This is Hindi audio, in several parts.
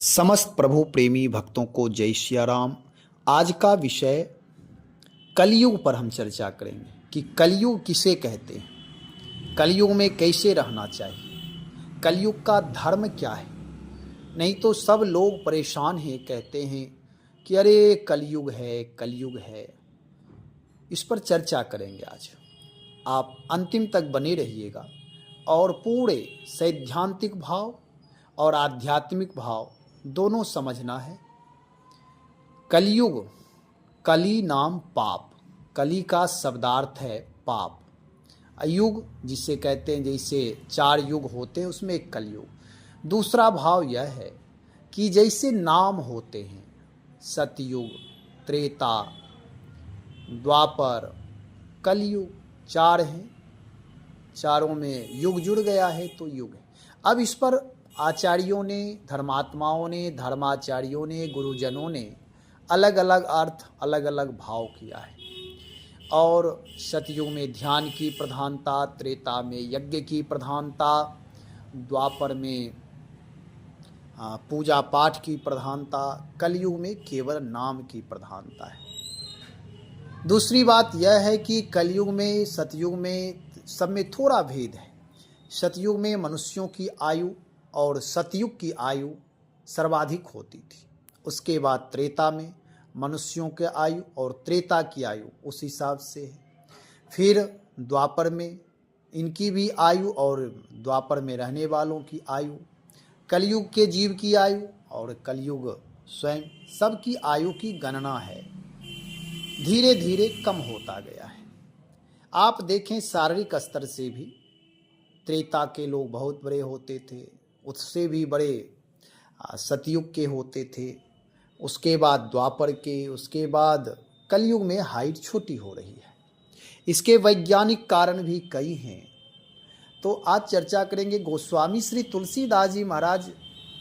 समस्त प्रभु प्रेमी भक्तों को जय सिया राम। आज का विषय कलयुग पर हम चर्चा करेंगे कि कलयुग किसे कहते हैं, कलयुग में कैसे रहना चाहिए, कलयुग का धर्म क्या है। नहीं तो सब लोग परेशान हैं, कहते हैं कि अरे कलयुग है कलयुग है। इस पर चर्चा करेंगे आज। आप अंतिम तक बने रहिएगा और पूरे सैद्धांतिक भाव और आध्यात्मिक भाव दोनों समझना है। कलयुग, कली नाम पाप, कली का शब्दार्थ है पाप। युग जिसे कहते हैं, जैसे 4 युग होते हैं उसमें एक कलयुग। दूसरा भाव यह है कि जैसे नाम होते हैं सतयुग, त्रेता, द्वापर, कलयुग, 4 हैं, चारों में युग जुड़ गया है तो युग है। अब इस पर आचार्यों ने, धर्मात्माओं ने, धर्माचार्यों ने, गुरुजनों ने अलग अलग अर्थ, अलग अलग भाव किया है। और सतयुग में ध्यान की प्रधानता, त्रेता में यज्ञ की प्रधानता, द्वापर में पूजा पाठ की प्रधानता, कलयुग में केवल नाम की प्रधानता है। दूसरी बात यह है कि कलयुग में, सतयुग में सब में थोड़ा भेद है। सतयुग में मनुष्यों की आयु और सतयुग की आयु सर्वाधिक होती थी। उसके बाद त्रेता में मनुष्यों के आयु और त्रेता की आयु उस हिसाब से है। फिर द्वापर में इनकी भी आयु और द्वापर में रहने वालों की आयु, कलयुग के जीव की आयु और कलयुग स्वयं, सबकी आयु की गणना है, धीरे धीरे कम होता गया है। आप देखें शारीरिक स्तर से भी त्रेता के लोग बहुत बड़े होते थे, उससे भी बड़े सतयुग के होते थे, उसके बाद द्वापर के, उसके बाद कलयुग में हाइट छोटी हो रही है। इसके वैज्ञानिक कारण भी कई हैं, तो आज चर्चा करेंगे। गोस्वामी श्री तुलसीदास जी महाराज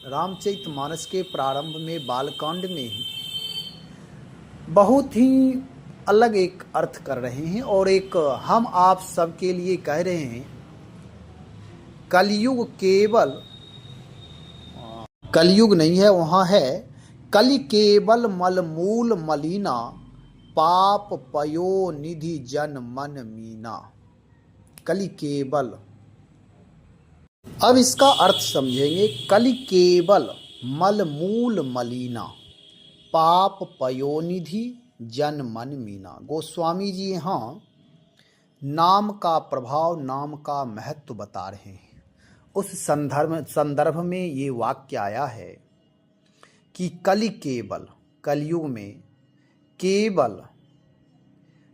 रामचरितमानस के प्रारंभ में बालकांड में ही बहुत ही अलग एक अर्थ कर रहे हैं और एक हम आप सबके लिए कह रहे हैं। कलयुग केवल कलयुग नहीं है, वहाँ है कलि केवल मल मूल मलिना, पाप पयो निधि जन मन मीना। कलि केवल, अब इसका अर्थ समझेंगे। कलि केवल मल मूल मलिना, पाप पयोनिधि जन मन मीना। गोस्वामी जी यहाँ नाम का प्रभाव, नाम का महत्व बता रहे हैं। उस संदर्भ में ये वाक्य आया है कि कलि केवल, कलयुग में केवल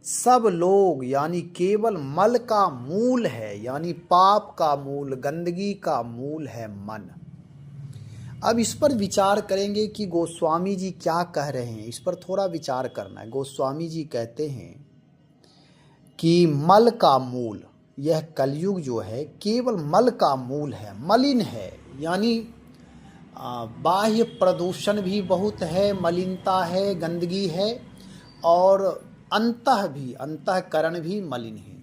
सब लोग, यानी केवल मल का मूल है, यानी पाप का मूल, गंदगी का मूल है मन। अब इस पर विचार करेंगे कि गोस्वामी जी क्या कह रहे हैं। इस पर थोड़ा विचार करना है। गोस्वामी जी कहते हैं कि मल का मूल, यह कलयुग जो है केवल मल का मूल है, मलिन है, यानी बाह्य प्रदूषण भी बहुत है, मलिनता है, गंदगी है, और अंतःकरण भी मलिन है।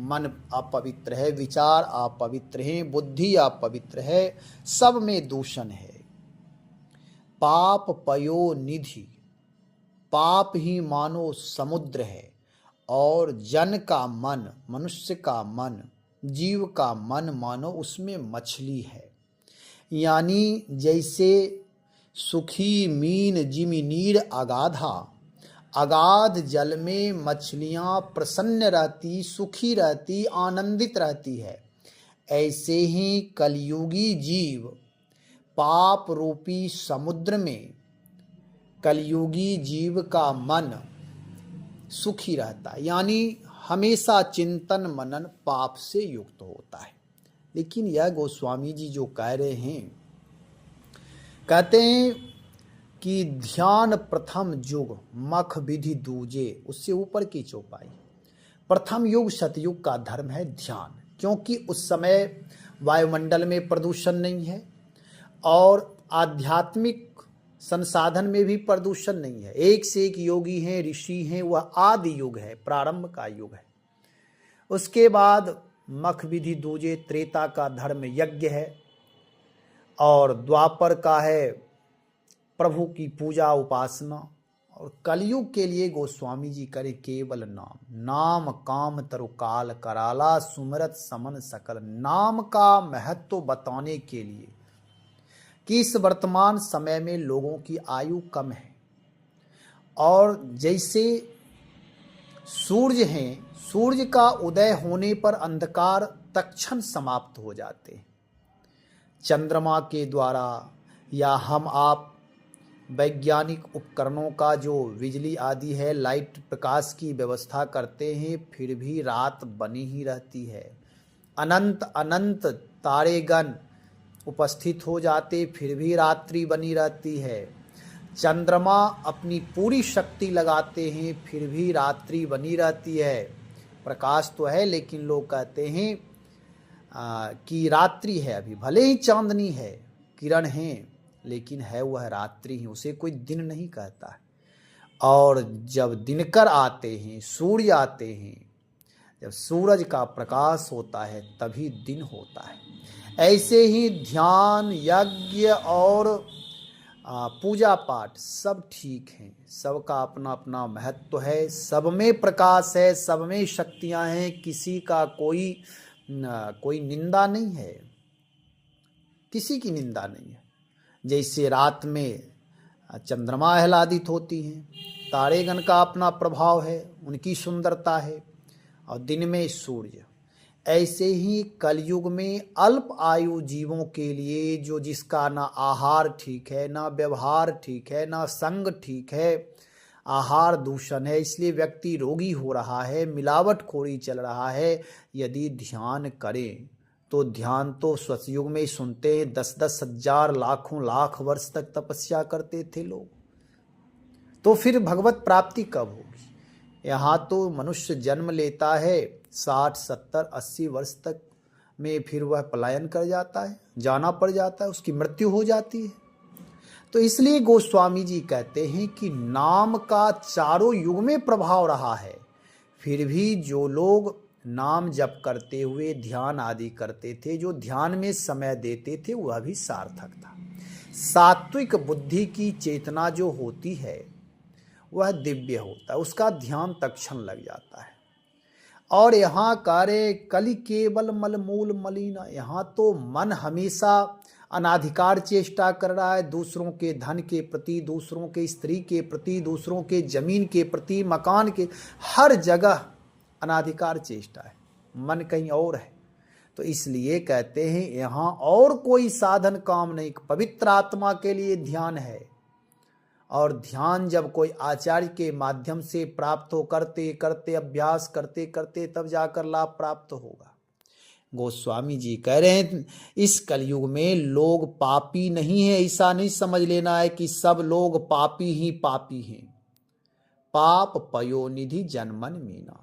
मन अपवित्र है, विचार अपवित्र हैं, बुद्धि अपवित्र है, सब में दूषण है। पाप पयो निधि, पाप ही मानो समुद्र है, और जन का मन, मनुष्य का मन, जीव का मन मानो उसमें मछली है। यानी जैसे सुखी मीन जिमि नीर अगाधा, अगाध जल में मछलियां प्रसन्न रहती, सुखी रहती, आनंदित रहती है, ऐसे ही कलयुगी जीव पाप रूपी समुद्र में कलयुगी जीव का मन सुखी रहता है, यानी हमेशा चिंतन मनन पाप से युक्त होता है। लेकिन यह गोस्वामी जी जो कह रहे हैं, कहते हैं कि ध्यान प्रथम युग मख विधि दूजे, उससे ऊपर की चौपाई। प्रथम युग सतयुग का धर्म है ध्यान, क्योंकि उस समय वायुमंडल में प्रदूषण नहीं है और आध्यात्मिक संसाधन में भी प्रदूषण नहीं है। एक से एक योगी हैं, ऋषि हैं, वह आदि युग है, प्रारंभ का युग है। उसके बाद मख विधि दूजे, त्रेता का धर्म यज्ञ है, और द्वापर का है प्रभु की पूजा उपासना, और कलयुग के लिए गोस्वामी जी करे केवल नाम। नाम काम तरु काल कराला, सुमरत समन सकल। नाम का महत्व बताने के लिए कि इस वर्तमान समय में लोगों की आयु कम है, और जैसे सूर्य हैं, सूर्य का उदय होने पर अंधकार तत्क्षण समाप्त हो जाते हैं। चंद्रमा के द्वारा या हम आप वैज्ञानिक उपकरणों का जो बिजली आदि है, लाइट प्रकाश की व्यवस्था करते हैं, फिर भी रात बनी ही रहती है। अनंत अनंत तारेगण उपस्थित हो जाते, फिर भी रात्रि बनी रहती है। चंद्रमा अपनी पूरी शक्ति लगाते हैं, फिर भी रात्रि बनी रहती है। प्रकाश तो है, लेकिन लोग कहते हैं कि रात्रि है। अभी भले ही चांदनी है, किरण हैं, लेकिन है वह रात्रि ही, उसे कोई दिन नहीं कहता है। और जब दिनकर आते हैं, सूर्य आते हैं, जब सूरज का प्रकाश होता है तभी दिन होता है। ऐसे ही ध्यान, यज्ञ और पूजा पाठ सब ठीक हैं, सबका अपना अपना महत्व है, सब में प्रकाश है, सब में शक्तियां हैं, किसी का कोई निंदा नहीं है, किसी की निंदा नहीं है। जैसे रात में चंद्रमा आह्लादित होती हैं, तारेगण का अपना प्रभाव है, उनकी सुंदरता है, और दिन में सूर्य। ऐसे ही कलयुग में अल्प आयु जीवों के लिए, जो जिसका ना आहार ठीक है, ना व्यवहार ठीक है, ना संग ठीक है, आहार दूषण है, इसलिए व्यक्ति रोगी हो रहा है, मिलावटखोरी चल रहा है। यदि ध्यान करें तो ध्यान तो सतयुग में ही सुनते हैं, 10-10 हजार लाखों लाख वर्ष तक तपस्या करते थे लोग। तो फिर भगवत प्राप्ति कब होगी? यहाँ तो मनुष्य जन्म लेता है 60, 70, 80 वर्ष तक में, फिर वह पलायन कर जाता है, जाना पड़ जाता है, उसकी मृत्यु हो जाती है। तो इसलिए गोस्वामी जी कहते हैं कि नाम का चारों युग में प्रभाव रहा है, फिर भी जो लोग नाम जप करते हुए ध्यान आदि करते थे, जो ध्यान में समय देते थे, वह भी सार्थक था। सात्विक बुद्धि की चेतना जो होती है वह दिव्य होता है, उसका ध्यान तत्क्षण लग जाता है। और यहाँ कार्य कलि केवल मलमूल मलिना, यहाँ तो मन हमेशा अनाधिकार चेष्टा कर रहा है, दूसरों के धन के प्रति, दूसरों के स्त्री के प्रति, दूसरों के जमीन के प्रति, मकान के, हर जगह अनाधिकार चेष्टा है, मन कहीं और है। तो इसलिए कहते हैं यहाँ और कोई साधन काम नहीं, पवित्र आत्मा के लिए ध्यान है। और ध्यान जब कोई आचार्य के माध्यम से प्राप्त हो, करते करते अभ्यास करते करते तब जाकर लाभ प्राप्त होगा। गोस्वामी जी कह रहे हैं इस कलयुग में लोग पापी नहीं है, ऐसा नहीं समझ लेना है कि सब लोग पापी ही पापी हैं। पाप पयोनिधि जन्मन मीना,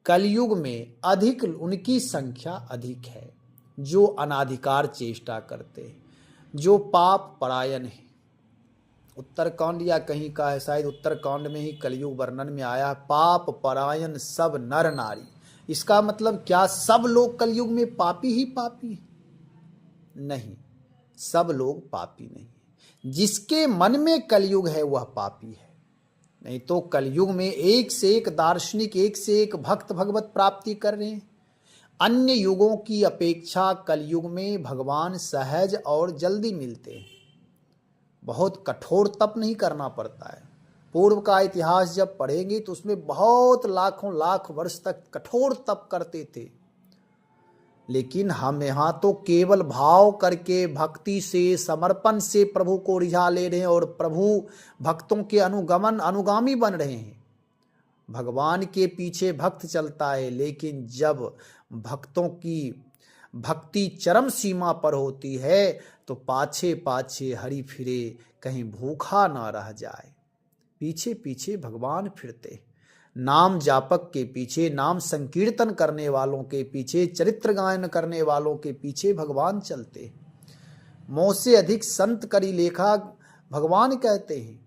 कलयुग में अधिक उनकी संख्या अधिक है जो अनाधिकार चेष्टा करते हैं, जो पाप परायण है। उत्तरकांड या कहीं का है, शायद उत्तरकांड में ही कलयुग वर्णन में आया, पाप परायण सब नर नारी। इसका मतलब क्या सब लोग कलयुग में पापी ही पापी? नहीं, सब लोग पापी नहीं। जिसके मन में कलयुग है वह पापी है। नहीं तो कलयुग में एक से एक दार्शनिक, एक से एक भक्त भगवत प्राप्ति कर रहे हैं। अन्य युगों की अपेक्षा कलयुग में भगवान सहज और जल्दी मिलते हैं। बहुत कठोर तप नहीं करना पड़ता है। पूर्व का इतिहास जब पढ़ेंगे तो उसमें बहुत लाखों लाख वर्ष तक कठोर तप करते थे, लेकिन हम यहाँ तो केवल भाव करके, भक्ति से, समर्पण से प्रभु को रिझा ले रहे हैं और प्रभु भक्तों के अनुगामी बन रहे हैं। भगवान के पीछे भक्त चलता है, लेकिन जब भक्तों की भक्ति चरम सीमा पर होती है तो पाछे पाछे हरि फिरे, कहीं भूखा ना रह जाए। पीछे पीछे भगवान फिरते, नाम जापक के पीछे, नाम संकीर्तन करने वालों के पीछे, चरित्र गायन करने वालों के पीछे भगवान चलते। मोह से अधिक संत करी लेखा, भगवान कहते हैं।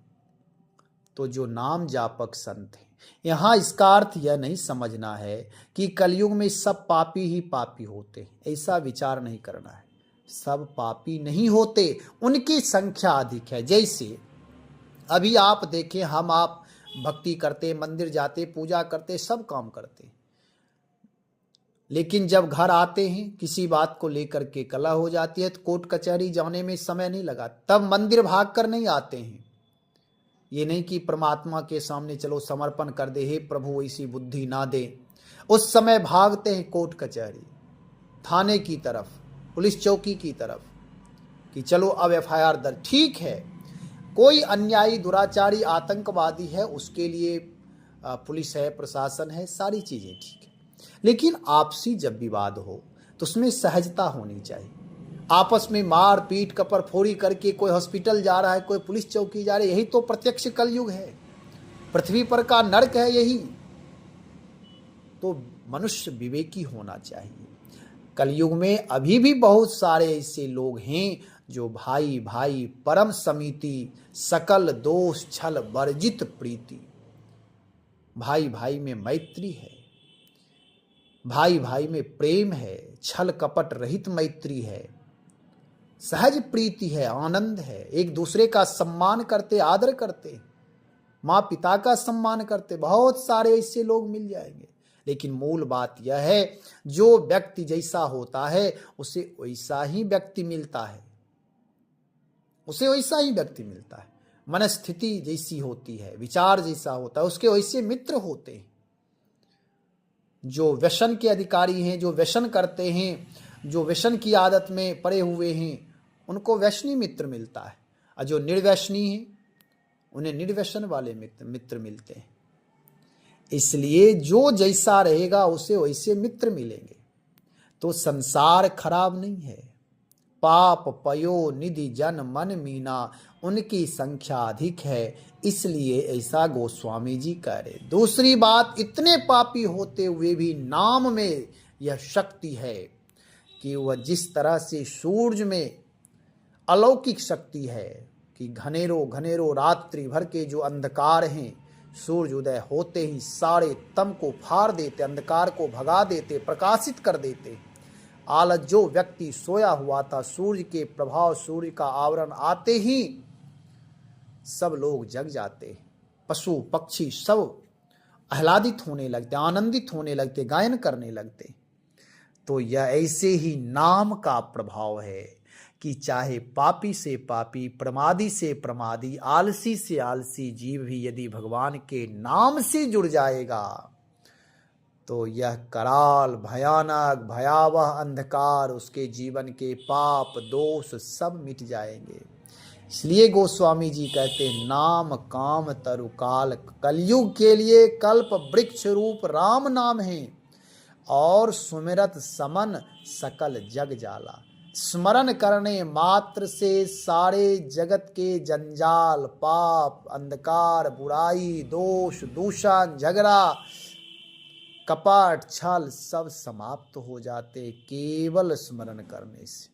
तो जो नाम जापक संत हैं, यहाँ इसका अर्थ यह नहीं समझना है कि कलयुग में सब पापी ही पापी होते हैं, ऐसा विचार नहीं करना है। सब पापी नहीं होते, उनकी संख्या अधिक है। जैसे अभी आप देखें, हम आप भक्ति करते, मंदिर जाते, पूजा करते, सब काम करते, लेकिन जब घर आते हैं किसी बात को लेकर के कलह हो जाती है तो कोर्ट कचहरी जाने में समय नहीं लगा, तब मंदिर भाग कर नहीं आते हैं। ये नहीं कि परमात्मा के सामने चलो समर्पण कर दे, हे प्रभु ऐसी बुद्धि ना दे, उस समय भागते हैं कोर्ट कचहरी, थाने की तरफ, पुलिस चौकी की तरफ, कि चलो अब एफआईआर दर्ज। ठीक है, कोई अन्यायी, दुराचारी, आतंकवादी है, उसके लिए पुलिस है, प्रशासन है, सारी चीजें ठीक है, लेकिन आपसी जब विवाद हो तो उसमें सहजता होनी चाहिए। आपस में मार पीट कपर फोड़ी करके कोई हॉस्पिटल जा रहा है, कोई पुलिस चौकी जा रही है, यही तो प्रत्यक्ष कलयुग है, पृथ्वी पर का नरक है यही। तो मनुष्य विवेकी होना चाहिए। कलयुग में अभी भी बहुत सारे ऐसे लोग हैं जो भाई भाई परम समिति, सकल दोष छल वर्जित प्रीति, भाई भाई में मैत्री है, भाई भाई में प्रेम है, छल कपट रहित मैत्री है, सहज प्रीति है, आनंद है, एक दूसरे का सम्मान करते, आदर करते, माँ पिता का सम्मान करते, बहुत सारे ऐसे लोग मिल जाएंगे। लेकिन मूल बात यह है, जो व्यक्ति जैसा होता है उसे वैसा ही व्यक्ति मिलता है, उसे वैसा ही व्यक्ति मिलता है। मनस्थिति जैसी होती है, विचार जैसा होता है, उसके वैसे मित्र होते हैं। जो व्यसन के अधिकारी हैं, जो व्यसन करते हैं, जो व्यसन की आदत में पड़े हुए हैं, उनको व्यसनी मित्र मिलता है, और जो निर्व्यसनी हैं उन्हें निर्व्यसन वाले मित्र मिलते हैं। इसलिए जो जैसा रहेगा उसे वैसे मित्र मिलेंगे। तो संसार खराब नहीं है, पाप पयो निधि जन मन मीना, उनकी संख्या अधिक है, इसलिए ऐसा गोस्वामी जी कह रहे। दूसरी बात, इतने पापी होते हुए भी नाम में यह शक्ति है कि वह जिस तरह से सूर्य में अलौकिक शक्ति है कि घनेरों घनेरों रात्रि भर के जो अंधकार हैं, सूर्य उदय होते ही सारे तम को फाड़ देते, अंधकार को भगा देते, प्रकाशित कर देते। आलस जो व्यक्ति सोया हुआ था, सूर्य के प्रभाव, सूर्य का आवरण आते ही सब लोग जग जाते, पशु पक्षी सब आह्लादित होने लगते, आनंदित होने लगते, गायन करने लगते। तो यह ऐसे ही नाम का प्रभाव है कि चाहे पापी से पापी, प्रमादी से प्रमादी, आलसी से आलसी जीव भी यदि भगवान के नाम से जुड़ जाएगा तो यह कराल भयानक भयावह अंधकार, उसके जीवन के पाप दोष सब मिट जाएंगे। इसलिए गोस्वामी जी कहते हैं, नाम काम तरुकाल, कलयुग के लिए कल्प वृक्ष रूप राम नाम है, और सुमिरत समन सकल जग जाला। स्मरण करने मात्र से सारे जगत के जंजाल, पाप, अंधकार, बुराई, दोष, दूषण, झगड़ा, कपट, छल सब समाप्त हो जाते केवल स्मरण करने से।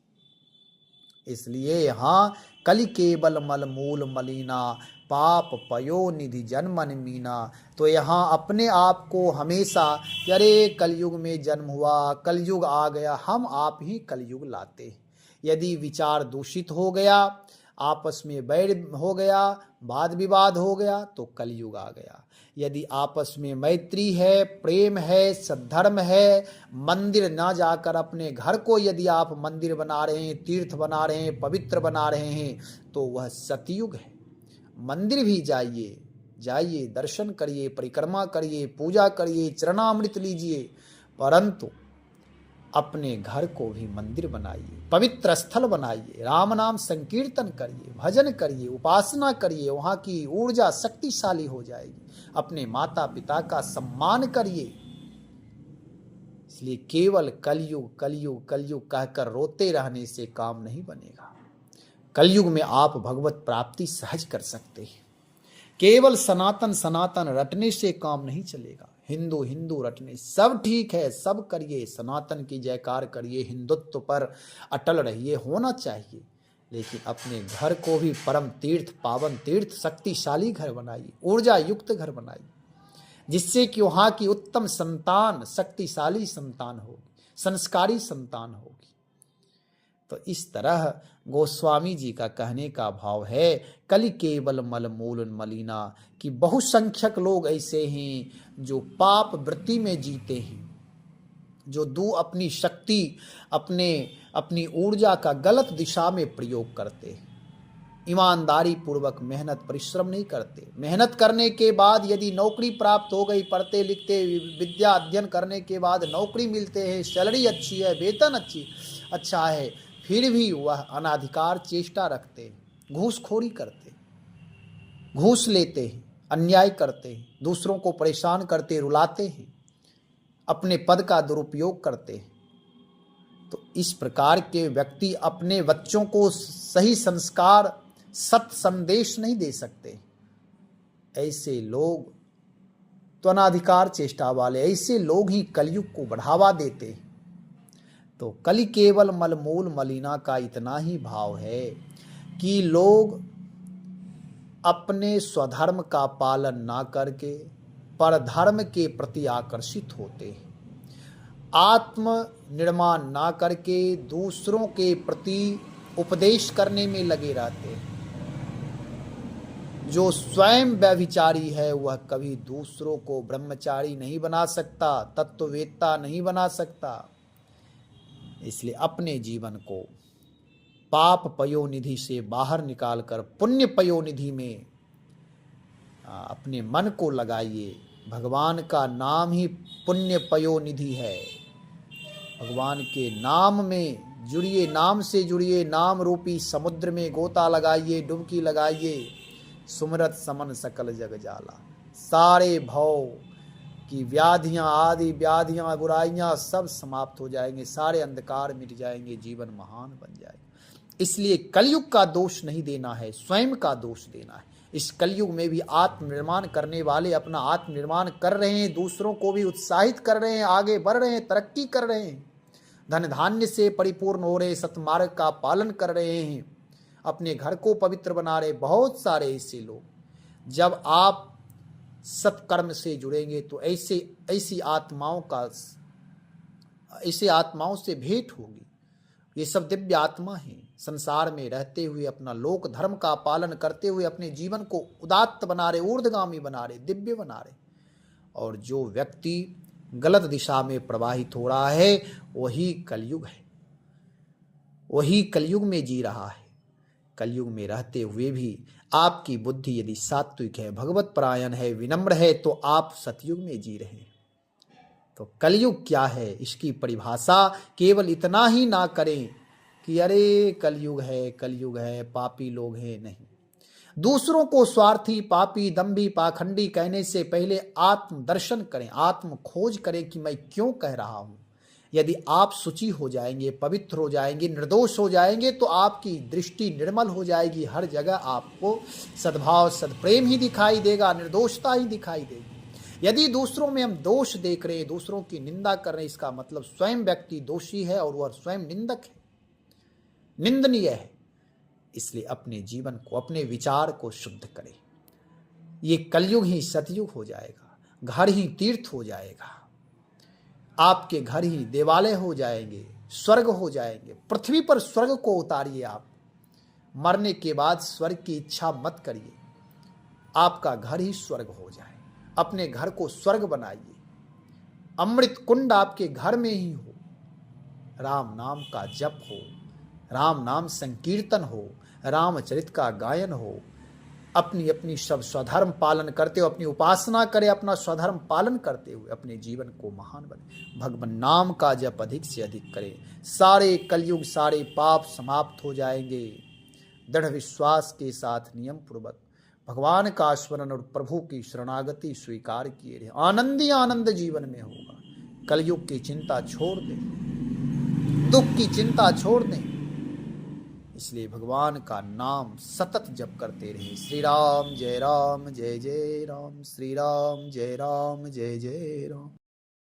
इसलिए यहाँ कलि केवल मल मूल मलिना, पाप पयो निधि जन्मन मीना। तो यहाँ अपने आप को हमेशा, अरे कलयुग में जन्म हुआ, कलयुग आ गया, हम आप ही कलयुग लाते हैं। यदि विचार दूषित हो गया, आपस में बैर हो गया, वाद विवाद हो गया, तो कलयुग आ गया। यदि आपस में मैत्री है, प्रेम है, सद्धर्म है, मंदिर ना जाकर अपने घर को यदि आप मंदिर बना रहे हैं, तीर्थ बना रहे हैं, पवित्र बना रहे हैं, तो वह सतयुग है। मंदिर भी जाइए, जाइए, दर्शन करिए, परिक्रमा करिए, पूजा करिए, चरणामृत लीजिए, परंतु अपने घर को भी मंदिर बनाइए, पवित्र स्थल बनाइए, राम नाम संकीर्तन करिए, भजन करिए, उपासना करिए, वहाँ की ऊर्जा शक्तिशाली हो जाएगी। अपने माता पिता का सम्मान करिए। इसलिए केवल कलयुग कलयुग कलयुग कहकर रोते रहने से काम नहीं बनेगा। कलयुग में आप भगवत प्राप्ति सहज कर सकते हैं। केवल सनातन सनातन रटने से काम नहीं चलेगा। हिंदू हिंदू रटने सब ठीक है, सब करिए, सनातन की जयकार करिए, हिंदुत्व पर अटल रहिए, होना चाहिए, लेकिन अपने घर को भी परम तीर्थ, पावन तीर्थ, शक्तिशाली घर बनाइए, ऊर्जा युक्त घर बनाइए, जिससे कि वहाँ की उत्तम संतान, शक्तिशाली संतान होगी, संस्कारी संतान होगी। तो इस तरह गोस्वामी जी का कहने का भाव है, कलि केवल मल मूल मलिना, कि बहुसंख्यक लोग ऐसे हैं जो पाप वृत्ति में जीते हैं, जो अपनी शक्ति, अपनी ऊर्जा का गलत दिशा में प्रयोग करते हैं, ईमानदारी पूर्वक मेहनत परिश्रम नहीं करते। मेहनत करने के बाद यदि नौकरी प्राप्त हो गई, पढ़ते लिखते विद्या अध्ययन करने के बाद नौकरी मिलते हैं, सैलरी अच्छी है, वेतन अच्छा है, फिर भी वह अनाधिकार चेष्टा रखते, घूसखोरी करते, घूस लेते हैं, अन्याय करते हैं, दूसरों को परेशान करते, रुलाते हैं, अपने पद का दुरुपयोग करते हैं। तो इस प्रकार के व्यक्ति अपने बच्चों को सही संस्कार, सत्य संदेश नहीं दे सकते। ऐसे लोग तो अनाधिकार चेष्टा वाले, ऐसे लोग ही कलयुग को बढ़ावा देते हैं। तो कलि केवल मलमूल मलिना का इतना ही भाव है कि लोग अपने स्वधर्म का पालन ना करके परधर्म के प्रति आकर्षित होते हैं, आत्म निर्माण ना करके दूसरों के प्रति उपदेश करने में लगे रहते हैं। जो स्वयं व्यभिचारी है वह कभी दूसरों को ब्रह्मचारी नहीं बना सकता, तत्ववेत्ता नहीं बना सकता। इसलिए अपने जीवन को पाप पयोनिधि से बाहर निकालकर पुण्य पयोनिधि में अपने मन को लगाइए। भगवान का नाम ही पुण्य पयोनिधि है। भगवान के नाम में जुड़िए, नाम से जुड़िए, नाम रूपी समुद्र में गोता लगाइए, डुबकी लगाइए। सुमरत समन सकल जग जाला, सारे भव की व्याधियां, आदि व्याधियां, बुराइयां सब समाप्त हो जाएंगे, सारे अंधकार मिट जाएंगे, जीवन महान बन जाएगा। इसलिए कलयुग का दोष नहीं देना है, स्वयं का दोष देना है। इस कलयुग में भी आत्मनिर्माण करने वाले अपना आत्मनिर्माण कर रहे हैं, दूसरों को भी उत्साहित कर रहे हैं, आगे बढ़ रहे हैं, तरक्की कर रहे हैं, धन धान्य से परिपूर्ण हो रहे, सतमार्ग का पालन कर रहे हैं, अपने घर को पवित्र बना रहे। बहुत सारे ऐसे लोग, जब आप सत्कर्म से जुड़ेंगे तो ऐसी आत्माओं से भेंट होगी। ये सब दिव्य आत्मा हैं, संसार में रहते हुए अपना लोक धर्म का पालन करते हुए अपने जीवन को उदात्त बना रहे, ऊर्ध्वगामी बना रहे, दिव्य बना रहे। और जो व्यक्ति गलत दिशा में प्रवाहित हो रहा है वही कलयुग है, वही कलयुग में जी रहा है। कलयुग में रहते हुए भी आपकी बुद्धि यदि सात्विक है, भगवत परायण है, विनम्र है, तो आप सतयुग में जी रहे हैं। तो कलयुग क्या है, इसकी परिभाषा केवल इतना ही ना करें कि अरे कलयुग है, पापी लोग हैं। नहीं, दूसरों को स्वार्थी, पापी, दंभी, पाखंडी कहने से पहले आत्म दर्शन करें, आत्म खोज करें कि मैं क्यों कह रहा हूं। यदि आप शुचि हो जाएंगे, पवित्र हो जाएंगे, निर्दोष हो जाएंगे, तो आपकी दृष्टि निर्मल हो जाएगी। हर जगह आपको सद्भाव, सद्प्रेम ही दिखाई देगा, निर्दोषता ही दिखाई देगी। यदि दूसरों में हम दोष देख रहे हैं, दूसरों की निंदा कर रहे हैं, इसका मतलब स्वयं व्यक्ति दोषी है और वह स्वयं निंदक है, निंदनीय है। इसलिए अपने जीवन को, अपने विचार को शुद्ध करें। ये कलयुग ही सतयुग हो जाएगा, घर ही तीर्थ हो जाएगा, आपके घर ही देवालय हो जाएंगे, स्वर्ग हो जाएंगे। पृथ्वी पर स्वर्ग को उतारिए। आप मरने के बाद स्वर्ग की इच्छा मत करिए, आपका घर ही स्वर्ग हो जाए। अपने घर को स्वर्ग बनाइए, अमृत कुंड आपके घर में ही हो, राम नाम का जप हो, राम नाम संकीर्तन हो, रामचरित का गायन हो, अपनी सब स्वधर्म पालन करते हुए अपनी उपासना करें, अपना स्वधर्म पालन करते हुए अपने जीवन को महान बने। भगवान नाम का जप अधिक से अधिक करें, सारे कलयुग, सारे पाप समाप्त हो जाएंगे। दृढ़ विश्वास के साथ नियम पूर्वक भगवान का स्मरण और प्रभु की शरणागति स्वीकार किए रहे, आनंद ही आनंद जीवन में होगा। कलयुग की चिंता छोड़ दें, दुख की चिंता छोड़ दें। इसलिए भगवान का नाम सतत जप करते रहे। श्री राम जय जय राम, श्री राम जय राम, जय जय राम।